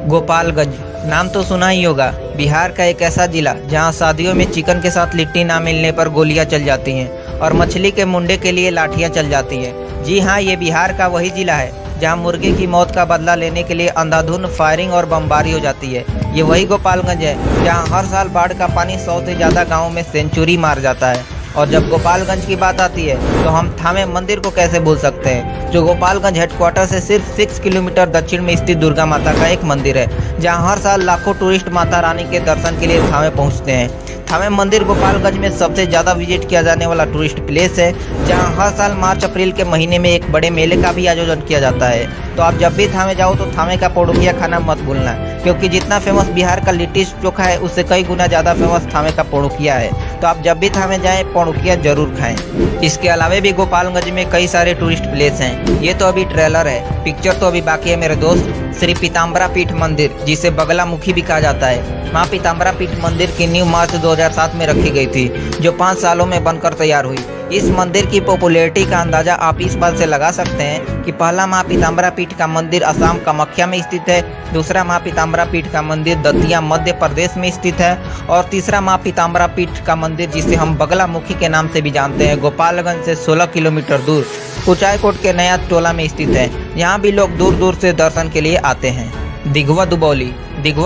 गोपालगंज नाम तो सुना ही होगा। बिहार का एक ऐसा जिला जहां शादियों में चिकन के साथ लिट्टी ना मिलने पर गोलियां चल जाती हैं और मछली के मुंडे के लिए लाठियां चल जाती हैं। जी हां, ये बिहार का वही जिला है जहां मुर्गे की मौत का बदला लेने के लिए अंधाधुंध फायरिंग और बमबारी हो जाती है। ये वही गोपालगंज है जहाँ हर साल बाढ़ का पानी 100 से ज़्यादा गाँव में सेंचुरी मार जाता है। और जब गोपालगंज की बात आती है तो हम थामे मंदिर को कैसे भूल सकते हैं, जो गोपालगंज हेडक्वार्टर से सिर्फ 6 किलोमीटर दक्षिण में स्थित दुर्गा माता का एक मंदिर है, जहां हर साल लाखों टूरिस्ट माता रानी के दर्शन के लिए थामे पहुंचते हैं। थामे मंदिर गोपालगंज में सबसे ज़्यादा विजिट किया जाने वाला टूरिस्ट प्लेस है, जहां हर साल मार्च अप्रैल के महीने में एक बड़े मेले का भी आयोजन किया जाता है। तो आप जब भी थामे जाओ तो थामे का पोड़ुकिया खाना मत भूलना, क्योंकि जितना फेमस बिहार का लिट्टी चोखा है उससे कई गुना ज़्यादा फेमस थामे का पोड़ुकिया है। तो आप जब भी थामे जाएं पोड़ुकिया जरूर खाएं। इसके अलावा भी गोपालगंज में कई सारे टूरिस्ट प्लेस हैं। ये तो अभी ट्रेलर है, पिक्चर तो अभी बाकी है मेरे दोस्त। श्री पीताम्बरा पीठ मंदिर, जिसे बगलामुखी भी कहा जाता है, माँ पीताम्बरा पीठ मंदिर की नींव मार्च 2007 में रखी गई थी, जो 5 सालों में बनकर तैयार हुई। इस मंदिर की पॉपुलैरिटी का अंदाजा आप इस बात से लगा सकते हैं कि पहला माँ पीताम्बरा पीठ का मंदिर असम कामाख्या में स्थित है, दूसरा माँ पीताम्बरा पीठ का मंदिर दतिया मध्य प्रदेश में स्थित है, और तीसरा माँ पीताम्बरा पीठ का मंदिर, जिसे हम बगलामुखी के नाम से भी जानते हैं, गोपालगंज से 16 किलोमीटर दूर कुचायकोट के नया टोला में स्थित है। यहाँ भी लोग दूर दूर से दर्शन के लिए आते हैं। दिघवा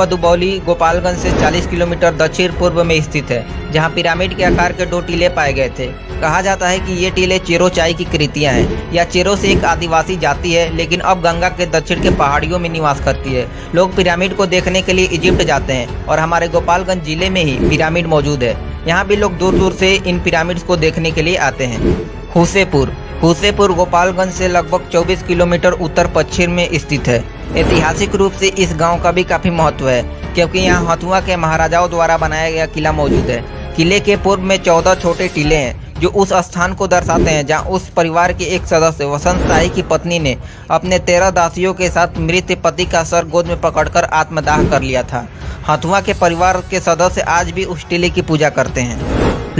दुबौली गोपालगंज से 40 किलोमीटर दक्षिण पूर्व में स्थित है, जहाँ पिरामिड के आकार के 2 टीले पाए गए थे। कहा जाता है कि ये टीले चेरोचाई की कृतियां हैं। यह चेरो से एक आदिवासी जाति है, लेकिन अब गंगा के दक्षिण के पहाड़ियों में निवास करती है। लोग पिरामिड को देखने के लिए इजिप्ट जाते हैं और हमारे गोपालगंज जिले में ही पिरामिड मौजूद है। यहाँ भी लोग दूर दूर से इन पिरामिड्स को देखने के लिए आते हैं। हुसेपुर गोपालगंज से लगभग 24 किलोमीटर उत्तर पश्चिम में स्थित है। ऐतिहासिक रूप से इस गांव का भी काफी महत्व है, क्योंकि यहाँ हथुआ के महाराजाओं द्वारा बनाया गया किला मौजूद है। किले के पूर्व में 14 छोटे टीले हैं, जो उस स्थान को दर्शाते हैं जहां उस परिवार के एक सदस्य वसंत शाही की पत्नी ने अपने 13 दासियों के साथ मृत पति का सर गोद में पकड़कर आत्मदाह कर लिया था। हथुआ के परिवार के सदस्य आज भी उस टीले की पूजा करते हैं।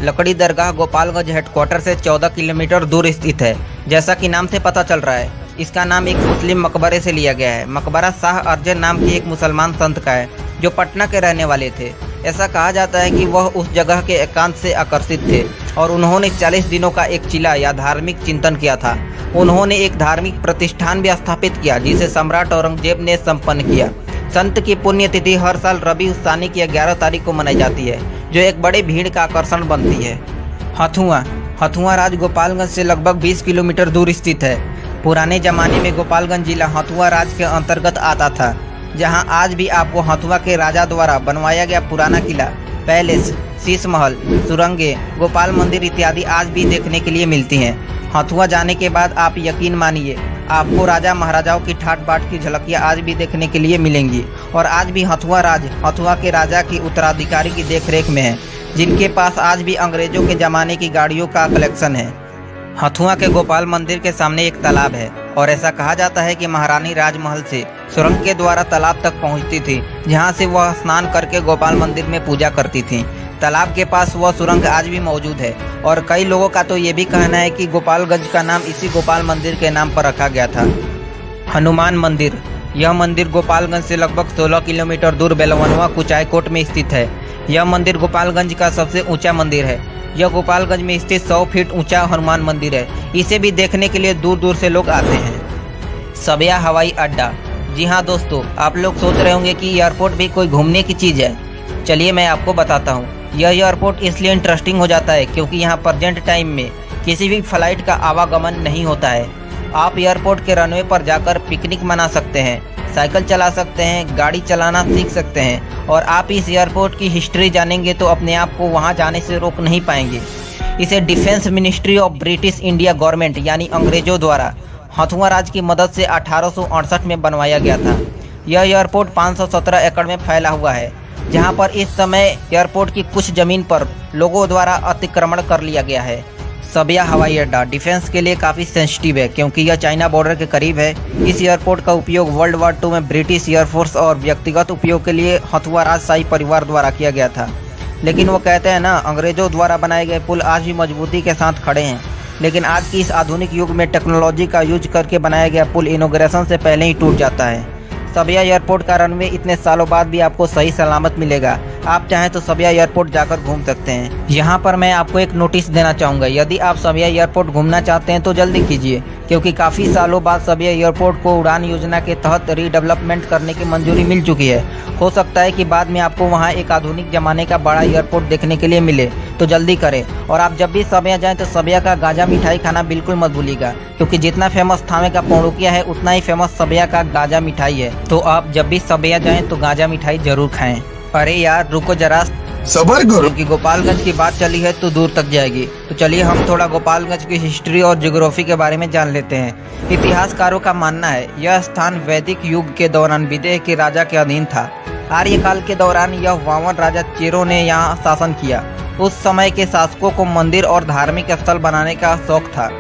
लकड़ी दरगाह गोपालगंज हेडक्वार्टर से 14 किलोमीटर दूर स्थित है। जैसा कि नाम से पता चल रहा है, इसका नाम एक मुस्लिम मकबरे से लिया गया है। मकबरा शाह अर्जन नाम के एक मुसलमान संत का है, जो पटना के रहने वाले थे। ऐसा कहा जाता है कि वह उस जगह के एकांत से आकर्षित थे और उन्होंने 40 दिनों का एक चिला या धार्मिक चिंतन किया था। उन्होंने एक धार्मिक प्रतिष्ठान भी स्थापित किया, जिसे सम्राट औरंगजेब ने संपन्न किया। संत की पुण्यतिथि हर साल रबी उस्तानी की 11 तारीख को मनाई जाती है, जो एक बड़े भीड़ का आकर्षण बनती है। हथुआ राज गोपालगंज से लगभग 20 किलोमीटर दूर स्थित है। पुराने जमाने में गोपालगंज जिला हथुआ राज के अंतर्गत आता था, जहां आज भी आपको हथुआ के राजा द्वारा बनवाया गया पुराना किला, पैलेस, शीश महल, सुरंगें, गोपाल मंदिर इत्यादि आज भी देखने के लिए मिलती हैं। हथुआ जाने के बाद आप यकीन मानिए, आपको राजा महाराजाओं की ठाट बाट की झलकियाँ आज भी देखने के लिए मिलेंगी। और आज भी हथुआ राज हथुआ के राजा की उत्तराधिकारी की देखरेख में है, जिनके पास आज भी अंग्रेजों के ज़माने की गाड़ियों का कलेक्शन है। हथुआ के गोपाल मंदिर के सामने एक तालाब है, और ऐसा कहा जाता है कि महारानी राजमहल से सुरंग के द्वारा तालाब तक पहुंचती थी, जहां से वह स्नान करके गोपाल मंदिर में पूजा करती थी। तालाब के पास वह सुरंग आज भी मौजूद है, और कई लोगों का तो ये भी कहना है कि गोपालगंज का नाम इसी गोपाल मंदिर के नाम पर रखा गया था। हनुमान मंदिर, यह मंदिर गोपालगंज से लगभग 16 किलोमीटर दूर बेलवनवा कुचायकोट में स्थित है। यह मंदिर गोपालगंज का सबसे ऊंचा मंदिर है। यह गोपालगंज में स्थित 100 फीट ऊंचा हनुमान मंदिर है। इसे भी देखने के लिए दूर दूर से लोग आते हैं। सबिया हवाई अड्डा, जी हाँ दोस्तों, आप लोग सोच रहे होंगे कि एयरपोर्ट भी कोई घूमने की चीज़ है। चलिए मैं आपको बताता हूँ। यह एयरपोर्ट इसलिए इंटरेस्टिंग हो जाता है क्योंकि यहाँ प्रेजेंट टाइम में किसी भी फ्लाइट का आवागमन नहीं होता है। आप एयरपोर्ट के रनवे पर जाकर पिकनिक मना सकते हैं, साइकिल चला सकते हैं, गाड़ी चलाना सीख सकते हैं, और आप इस एयरपोर्ट की हिस्ट्री जानेंगे तो अपने आप को वहां जाने से रोक नहीं पाएंगे। इसे defence ministry of British India government यानी अंग्रेजों द्वारा हथुआ राज की मदद से 1868 में बनवाया गया था। यह एयरपोर्ट 517 एकड़ में फैला हुआ है, जहां पर इस समय एयरपोर्ट की कुछ जमीन पर लोगों द्वारा अतिक्रमण कर लिया गया है। सबिया हवाई अड्डा डिफेंस के लिए काफ़ी सेंसिटिव है, क्योंकि यह चाइना बॉर्डर के करीब है। इस एयरपोर्ट का उपयोग वर्ल्ड वार 2 में ब्रिटिश एयरफोर्स और व्यक्तिगत उपयोग के लिए हथुआ राजशाही परिवार द्वारा किया गया था। लेकिन वो कहते हैं ना, अंग्रेजों द्वारा बनाए गए पुल आज भी मजबूती के साथ खड़े हैं। लेकिन आज की इस आधुनिक युग में टेक्नोलॉजी का यूज करके बनाया गया पुल इनॉग्रेशन से पहले ही टूट जाता है। सबिया एयरपोर्ट का रनवे इतने सालों बाद भी आपको सही सलामत मिलेगा। आप चाहें तो सबिया एयरपोर्ट जाकर घूम सकते हैं। यहाँ पर मैं आपको एक नोटिस देना चाहूँगा, यदि आप सबिया एयरपोर्ट घूमना चाहते हैं तो जल्दी कीजिए, क्योंकि काफ़ी सालों बाद सबिया एयरपोर्ट को उड़ान योजना के तहत रीडेवलपमेंट करने की मंजूरी मिल चुकी है। हो सकता है कि बाद में आपको वहाँ एक आधुनिक ज़माने का बड़ा एयरपोर्ट देखने के लिए मिले, तो जल्दी करें। और आप जब भी सबिया जाएँ तो सबिया का गाजा मिठाई खाना बिल्कुल मत भूलिएगा, क्योंकि जितना फेमस थावे का पौड़ुकिया है उतना ही फेमस सबिया का गाजा मिठाई है। तो आप जब भी सबिया जाएं तो गाजा मिठाई जरूर खाएं। अरे यार रुको जरा, सबर करो, क्योंकि गोपालगंज की बात चली है तो दूर तक जाएगी। तो चलिए हम थोड़ा गोपालगंज की हिस्ट्री और ज्योग्राफी के बारे में जान लेते हैं। इतिहासकारों का मानना है यह स्थान वैदिक युग के दौरान विदेह के राजा के अधीन था। आर्यकाल के दौरान यह वामन राजा चेरों ने यहाँ शासन किया। उस समय के शासकों को मंदिर और धार्मिक स्थल बनाने का शौक था।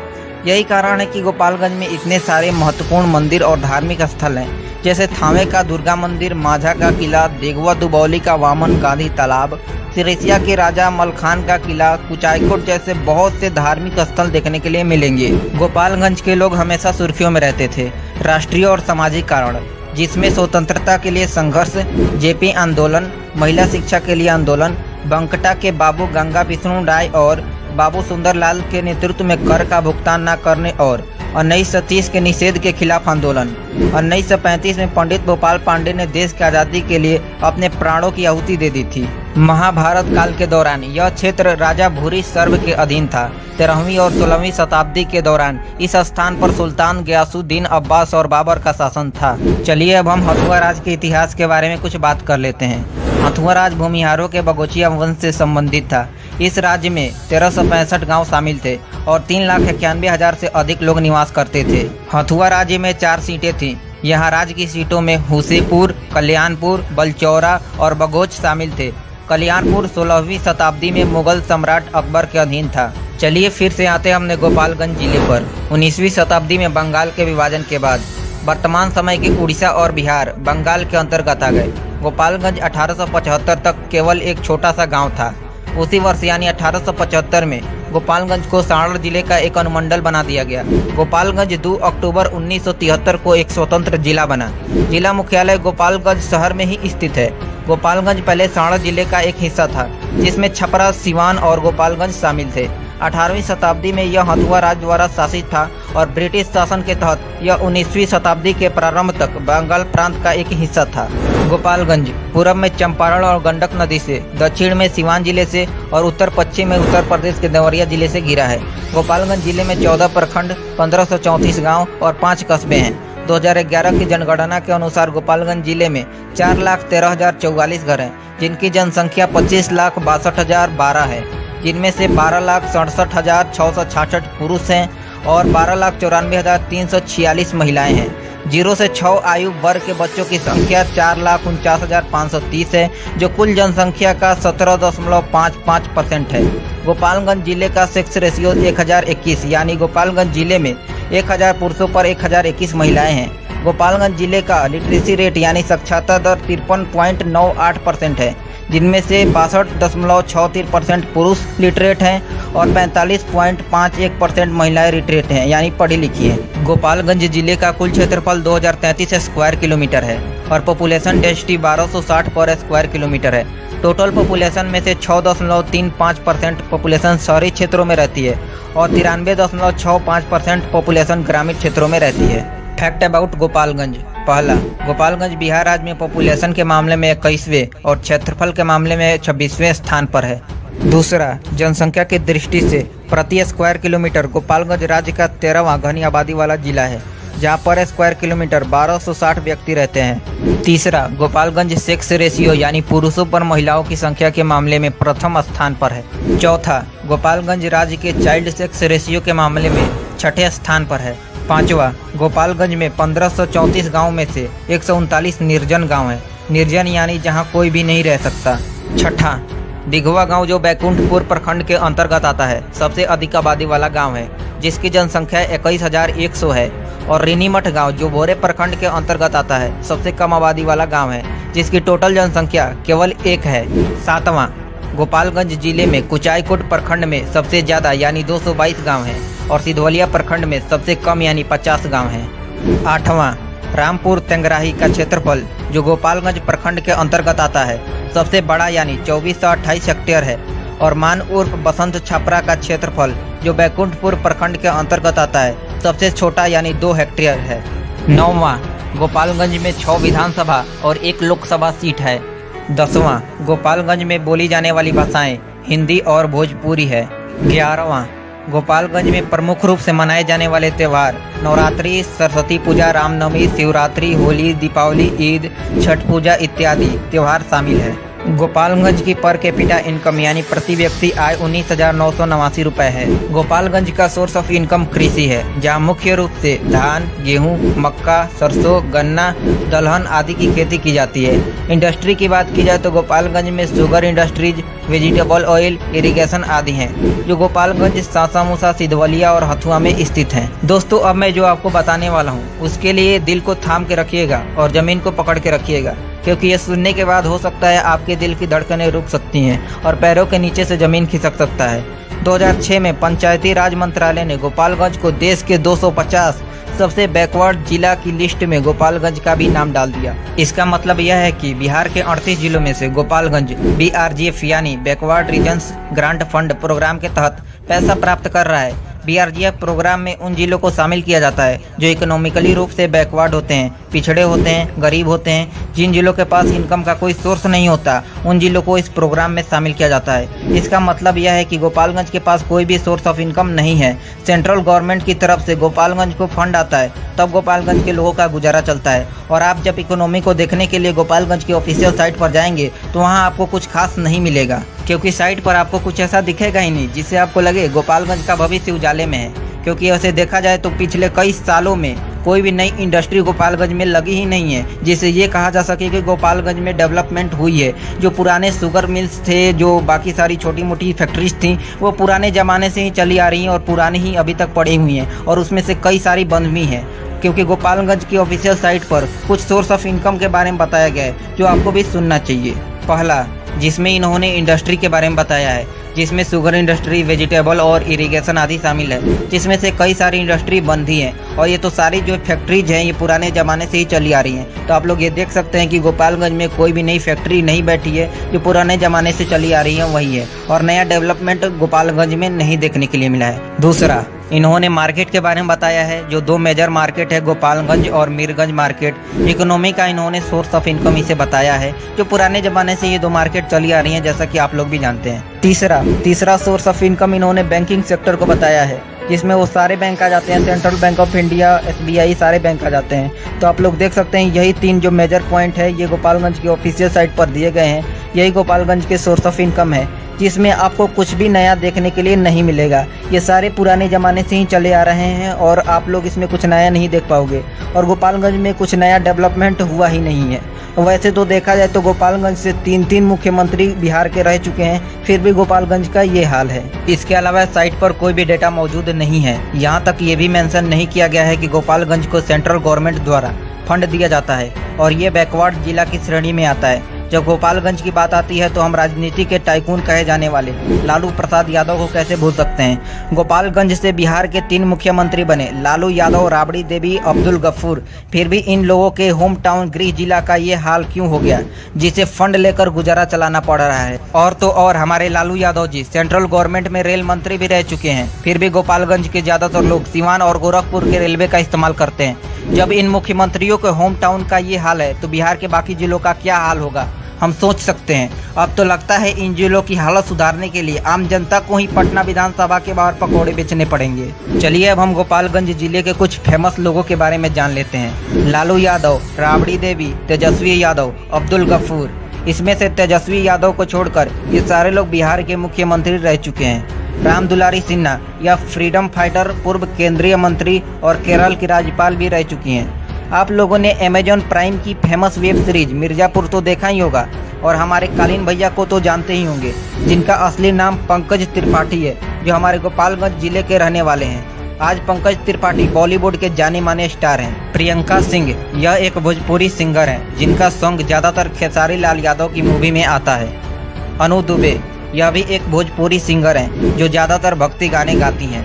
यही कारण है कि गोपालगंज में इतने सारे महत्वपूर्ण मंदिर और धार्मिक स्थल हैं, जैसे थावे का दुर्गा मंदिर, माझा का किला, देगवा दुबौली का वामन गांधी तालाब, सिरसिया के राजा मलखान का किला, कुचायकोट जैसे बहुत से धार्मिक स्थल देखने के लिए मिलेंगे। गोपालगंज के लोग हमेशा सुर्खियों में रहते थे, राष्ट्रीय और सामाजिक कारण, जिसमें स्वतंत्रता के लिए संघर्ष, जेपी आंदोलन, महिला शिक्षा के लिए आंदोलन, बंकटा के बाबू गंगा विष्णु राय और बाबू सुंदरलाल के नेतृत्व में कर का भुगतान न करने और 1930 के निषेध के खिलाफ आंदोलन। 1935 में पंडित भोपाल पांडे ने देश की आज़ादी के लिए अपने प्राणों की आहुति दे दी थी। महाभारत काल के दौरान यह क्षेत्र राजा भूरी सर्व के अधीन था। 13वीं और 16वीं शताब्दी के दौरान इस स्थान पर सुल्तान गयासुद्दीन अब्बास और बाबर का शासन था। चलिए अब हम हथुआ राज के इतिहास के बारे में कुछ बात कर लेते हैं। हथुआ राज भूमिहारों के बगोचिया वंश से संबंधित था। इस राज्य में 1365 गांव शामिल थे और 3,91,000 से अधिक लोग निवास करते थे। हथुआ राज्य में 4 सीटें थीं। यहाँ राज्य की सीटों में हुसेपुर, कल्याणपुर, बलचौरा और बगोच शामिल थे। कल्याणपुर 16वीं शताब्दी में मुगल सम्राट अकबर के अधीन था। चलिए फिर से आते हैं हमने गोपालगंज जिले पर। 19वीं शताब्दी में बंगाल के विभाजन के बाद वर्तमान समय के उड़ीसा और बिहार बंगाल के अंतर्गत आ गए। गोपालगंज 1875 तक केवल एक छोटा सा गांव था। उसी वर्ष यानी 1875 में गोपालगंज को सारण जिले का एक अनुमंडल बना दिया गया। गोपालगंज 2 अक्टूबर 1973 को एक स्वतंत्र जिला बना। जिला मुख्यालय गोपालगंज शहर में ही स्थित है। गोपालगंज पहले सारण जिले का एक हिस्सा था, जिसमें छपरा, सिवान और गोपालगंज शामिल थे। 18वीं शताब्दी में यह हथुआ राज्य द्वारा शासित था और ब्रिटिश शासन के तहत यह 19वीं शताब्दी के प्रारंभ तक बंगाल प्रांत का एक हिस्सा था। गोपालगंज पूर्व में चंपारण और गंडक नदी से, दक्षिण में सिवान जिले से और उत्तर पश्चिम में उत्तर प्रदेश के देवरिया जिले से घिरा है। गोपालगंज जिले में 14 प्रखंड, 1534 गाँव और 5 कस्बे हैं। 2011 की जनगणना के अनुसार गोपालगंज जिले में 4,13,044 घर हैं, जिनकी जनसंख्या 25,62,012 है, जिनमें से 12,67,666 पुरुष हैं और 12,94,346 महिलाएं हैं। 0 से 6 आयु वर्ग के बच्चों की संख्या 4,49,530 है, जो कुल जनसंख्या का 17.55% है। गोपालगंज जिले का सेक्स रेशियो 1021, यानी गोपालगंज जिले में 1000 पुरुषों पर 1021 महिलाएं हैं। गोपालगंज जिले का लिटरेसी रेट यानी साक्षरता दर 53.98% है, जिनमें से 62.63% पुरुष लिटरेट हैं और 45.51% महिलाएं लिटरेट हैं, यानी पढ़ी लिखी हैं। गोपालगंज जिले का कुल क्षेत्रफल 2033 स्क्वायर किलोमीटर है और पॉपुलेशन डेंसिटी 1260 पर स्क्वायर किलोमीटर है। टोटल पॉपुलेशन में से 6.35% पॉपुलेशन शहरी क्षेत्रों में रहती है और 93.65% पॉपुलेशन ग्रामीण क्षेत्रों में रहती है। Fact about Gopalganj. पहला, गोपालगंज बिहार राज्य में पॉपुलेशन के मामले में 21वें और क्षेत्रफल के मामले में 26वें स्थान पर है। दूसरा, जनसंख्या की दृष्टि से प्रति स्क्वायर किलोमीटर गोपालगंज राज्य का 13वां घनी आबादी वाला जिला है, जहां पर स्क्वायर किलोमीटर 1260 व्यक्ति रहते हैं। तीसरा, गोपालगंज सेक्स रेशियो यानी पुरुषों पर महिलाओं की संख्या के मामले में प्रथम स्थान पर है। चौथा, गोपालगंज राज्य के चाइल्ड सेक्स रेशियो के मामले में 6ठे स्थान पर है। पांचवा, गोपालगंज में 1534 गांव में से 139 निर्जन गांव है। निर्जन यानी जहां कोई भी नहीं रह सकता। छठा, दिघवा गांव जो बैकुंठपुर प्रखंड के अंतर्गत आता है, सबसे अधिक आबादी वाला गांव है, जिसकी जनसंख्या 21,100 है। और रेनीमठ गांव जो बोरे प्रखंड के अंतर्गत आता है, सबसे कम आबादी वाला गांव है, जिसकी टोटल जनसंख्या केवल 1 है। सातवां, गोपालगंज जिले में कुचायकोट प्रखंड में सबसे ज्यादा यानी 222 गांव हैं और सिधवलिया प्रखंड में सबसे कम यानी 50 गांव हैं। आठवां, रामपुर तेंगराही का क्षेत्रफल, जो गोपालगंज प्रखंड के अंतर्गत आता है, सबसे बड़ा यानी 2428 हेक्टेयर है। और मान उर्फ बसंत छपरा का क्षेत्रफल, जो बैकुंठपुर प्रखंड के अंतर्गत आता है, सबसे छोटा यानी 2 हेक्टेयर है। 9वां, गोपालगंज में 6 विधानसभा और 1 लोकसभा सीट है। 10वां, गोपालगंज में बोली जाने वाली भाषाएं हिंदी और भोजपुरी है। 11वां, गोपालगंज में प्रमुख रूप से मनाए जाने वाले त्यौहार नवरात्रि, सरस्वती पूजा, रामनवमी, शिवरात्रि, होली, दीपावली, ईद, छठ पूजा इत्यादि त्यौहार शामिल है। गोपालगंज की पर कैपिटा इनकम यानी प्रति व्यक्ति आय 19,989 रुपये है। गोपालगंज का सोर्स ऑफ इनकम कृषि है, जहां मुख्य रूप से धान, गेहूं, मक्का, सरसों, गन्ना, दलहन आदि की खेती की जाती है। इंडस्ट्री की बात की जाए तो गोपालगंज में sugar industries, vegetable oil, irrigation आदि हैं, जो गोपालगंज, सासामुसा, सिधवलिया और हथुआ में स्थित हैं। दोस्तों, अब मैं जो आपको बताने वाला हूँ उसके लिए दिल को थाम के रखिएगा और जमीन को पकड़ के रखिएगा, क्योंकि ये सुनने के बाद हो सकता है आपके दिल की धड़कनें रुक सकती हैं और पैरों के नीचे से जमीन खिसक सकता है। 2006 में पंचायती राज मंत्रालय ने गोपालगंज को देश के 250 सबसे बैकवर्ड जिला की लिस्ट में गोपालगंज का भी नाम डाल दिया। इसका मतलब यह है कि बिहार के 38 जिलों में से गोपालगंज BRGF यानी backward regions grant fund programme के तहत पैसा प्राप्त कर रहा है। BRGF प्रोग्राम में उन जिलों को शामिल किया जाता है जो इकोनॉमिकली रूप से बैकवर्ड होते हैं, पिछड़े होते हैं, गरीब होते हैं। जिन जिलों के पास इनकम का कोई सोर्स नहीं होता, उन जिलों को इस प्रोग्राम में शामिल किया जाता है। इसका मतलब यह है कि गोपालगंज के पास कोई भी सोर्स ऑफ इनकम नहीं है। सेंट्रल गवर्नमेंट की तरफ से गोपालगंज को फंड आता है, तब गोपालगंज के लोगों का गुजारा चलता है। और आप जब इकोनॉमी को देखने के लिए गोपालगंज की ऑफिशियल साइट पर जाएंगे तो वहाँ आपको कुछ खास नहीं मिलेगा, क्योंकि साइट पर आपको कुछ ऐसा दिखेगा ही नहीं जिससे आपको लगे गोपालगंज का भविष्य उजाले में है। क्योंकि ऐसे देखा जाए तो पिछले कई सालों में कोई भी नई इंडस्ट्री गोपालगंज में लगी ही नहीं है जिससे ये कहा जा सके कि गोपालगंज में डेवलपमेंट हुई है। जो पुराने शुगर मिल्स थे, जो बाकी सारी छोटी मोटी फैक्ट्रीज थी, वो पुराने ज़माने से ही चली आ रही हैं और पुरानी ही अभी तक पड़ी हुई हैं, और उसमें से कई सारी बंद भी हैं। क्योंकि गोपालगंज की ऑफिशियल साइट पर कुछ सोर्स ऑफ इनकम के बारे में बताया गया है जो आपको भी सुनना चाहिए। पहला, जिसमें इन्होंने इंडस्ट्री के बारे में बताया है, जिसमें शुगर इंडस्ट्री, वेजिटेबल और इरिगेशन आदि शामिल है, जिसमें से कई सारी इंडस्ट्री बंद ही हैं। और ये तो सारी जो फैक्ट्रीज हैं ये पुराने ज़माने से ही चली आ रही हैं। तो आप लोग ये देख सकते हैं कि गोपालगंज में कोई भी नई फैक्ट्री नहीं बैठी है, जो पुराने ज़माने से चली आ रही है वही है, और नया डेवलपमेंट गोपालगंज में नहीं देखने के लिए मिला है। दूसरा, इन्होंने मार्केट के बारे में बताया है, जो 2 मेजर मार्केट है, गोपालगंज और मीरगंज मार्केट। इकोनॉमी का इन्होंने सोर्स ऑफ इनकम इसे बताया है, जो पुराने ज़माने से ये 2 मार्केट चली आ रही हैं, जैसा कि आप लोग भी जानते हैं। तीसरा सोर्स ऑफ इनकम इन्होंने बैंकिंग सेक्टर को बताया है, जिसमें वो सारे बैंक आ जाते हैं, central bank of India, SBI, सारे बैंक आ जाते हैं। तो आप लोग देख सकते हैं यही 3 जो मेजर पॉइंट है ये गोपालगंज की ऑफिशियल साइट पर दिए गए हैं। यही गोपालगंज के सोर्स ऑफ इनकम है, जिसमें आपको कुछ भी नया देखने के लिए नहीं मिलेगा। ये सारे पुराने ज़माने से ही चले आ रहे हैं और आप लोग इसमें कुछ नया नहीं देख पाओगे, और गोपालगंज में कुछ नया डेवलपमेंट हुआ ही नहीं है। वैसे तो देखा जाए तो गोपालगंज से 3 मुख्यमंत्री बिहार के रह चुके हैं, फिर भी गोपालगंज का ये हाल है। इसके अलावा साइट पर कोई भी डेटा मौजूद नहीं है। यहाँ तक ये भी मेंशन नहीं किया गया है कि गोपालगंज को सेंट्रल गवर्नमेंट द्वारा फंड दिया जाता है और ये बैकवर्ड जिला की श्रेणी में आता है। जब गोपालगंज की बात आती है तो हम राजनीति के टाइकून कहे जाने वाले लालू प्रसाद यादव को कैसे भूल सकते हैं। गोपालगंज से बिहार के 3 मुख्यमंत्री बने, लालू यादव, राबड़ी देवी, अब्दुल गफूर। फिर भी इन लोगों के होम टाउन गृह जिला का ये हाल क्यों हो गया, जिसे फंड लेकर गुजारा चलाना पड़ रहा है। और तो और हमारे लालू यादव जी सेंट्रल गवर्नमेंट में रेल मंत्री भी रह चुके हैं, फिर भी गोपालगंज के ज्यादातर लोग सीवान और गोरखपुर के रेलवे का इस्तेमाल करते हैं। जब इन मुख्यमंत्रियों के होम टाउन का ये हाल है तो बिहार के बाकी जिलों का क्या हाल होगा, हम सोच सकते हैं। अब तो लगता है इन जिलों की हालत सुधारने के लिए आम जनता को ही पटना विधानसभा के बाहर पकौड़े बेचने पड़ेंगे। चलिए अब हम गोपालगंज जिले के कुछ फेमस लोगों के बारे में जान लेते हैं। लालू यादव, राबड़ी देवी, तेजस्वी यादव, अब्दुल गफूर। इसमें से तेजस्वी यादव को छोड़कर ये सारे लोग बिहार के मुख्यमंत्री रह चुके हैं। राम दुलारी सिन्हा या फ्रीडम फाइटर पूर्व केंद्रीय मंत्री और केरल की राज्यपाल भी रह चुकी हैं। आप लोगों ने अमेजॉन प्राइम की फेमस वेब सीरीज मिर्जापुर तो देखा ही होगा, और हमारे कालीन भैया को तो जानते ही होंगे, जिनका असली नाम पंकज त्रिपाठी है, जो हमारे गोपालगंज जिले के रहने वाले हैं। आज पंकज त्रिपाठी बॉलीवुड के जाने माने स्टार हैं। प्रियंका सिंह यह एक भोजपुरी सिंगर हैं, जिनका सॉन्ग ज़्यादातर खेसारी लाल यादव की मूवी में आता है। अनु दुबे यह भी एक भोजपुरी सिंगर हैं, जो ज़्यादातर भक्ति गाने गाती हैं।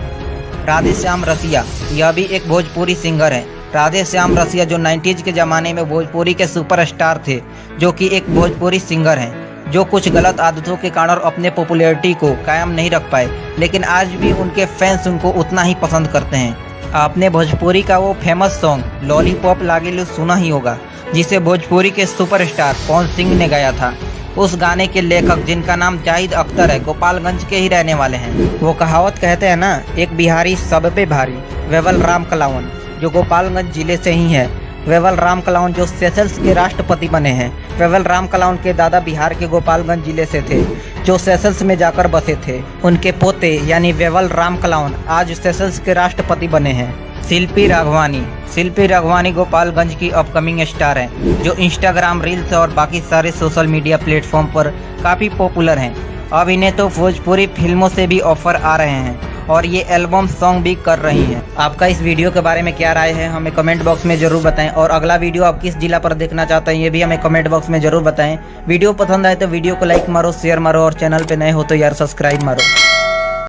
राधेश्याम रसिया यह भी एक भोजपुरी सिंगर हैं, राधे श्याम रसिया जो 90s के ज़माने में भोजपुरी के सुपरस्टार थे, जो कि एक भोजपुरी सिंगर हैं, जो कुछ गलत आदतों के कारण अपने पॉपुलैरिटी को कायम नहीं रख पाए, लेकिन आज भी उनके फैंस उनको उतना ही पसंद करते हैं। आपने भोजपुरी का वो फेमस सॉन्ग लॉलीपॉप लागेलू सुना ही होगा, जिसे भोजपुरी के सुपरस्टार पवन सिंह ने गाया था। उस गाने के लेखक, जिनका नाम जाहिद अख्तर है, गोपालगंज के ही रहने वाले हैं। वो कहावत कहते हैं ना, एक बिहारी सब पे भारी। वेवल राम कलावन जो गोपालगंज जिले से ही है। वेवल राम कलावन जो सेशल्स के राष्ट्रपति बने हैं। वेवल राम कलावन के दादा बिहार के गोपालगंज जिले से थे, जो सेशल्स में जाकर बसे थे। उनके पोते यानी वेवल राम कलावन आज सेशल्स के राष्ट्रपति बने हैं। शिल्पी राघवानी गोपालगंज की अपकमिंग स्टार हैं, जो इंस्टाग्राम रील्स और बाकी सारे सोशल मीडिया प्लेटफॉर्म पर काफ़ी पॉपुलर हैं। अब इन्हें तो भोजपुरी फिल्मों से भी ऑफर आ रहे हैं और ये एल्बम सॉन्ग भी कर रही हैं। आपका इस वीडियो के बारे में क्या राय है, हमें कमेंट बॉक्स में ज़रूर बताएं। और अगला वीडियो आप किस जिला पर देखना चाहते हैं, ये भी हमें कमेंट बॉक्स में ज़रूर बताएं। वीडियो पसंद आए तो वीडियो को लाइक मारो, शेयर मारो और चैनल पर नए हो तो यार सब्सक्राइब मारो।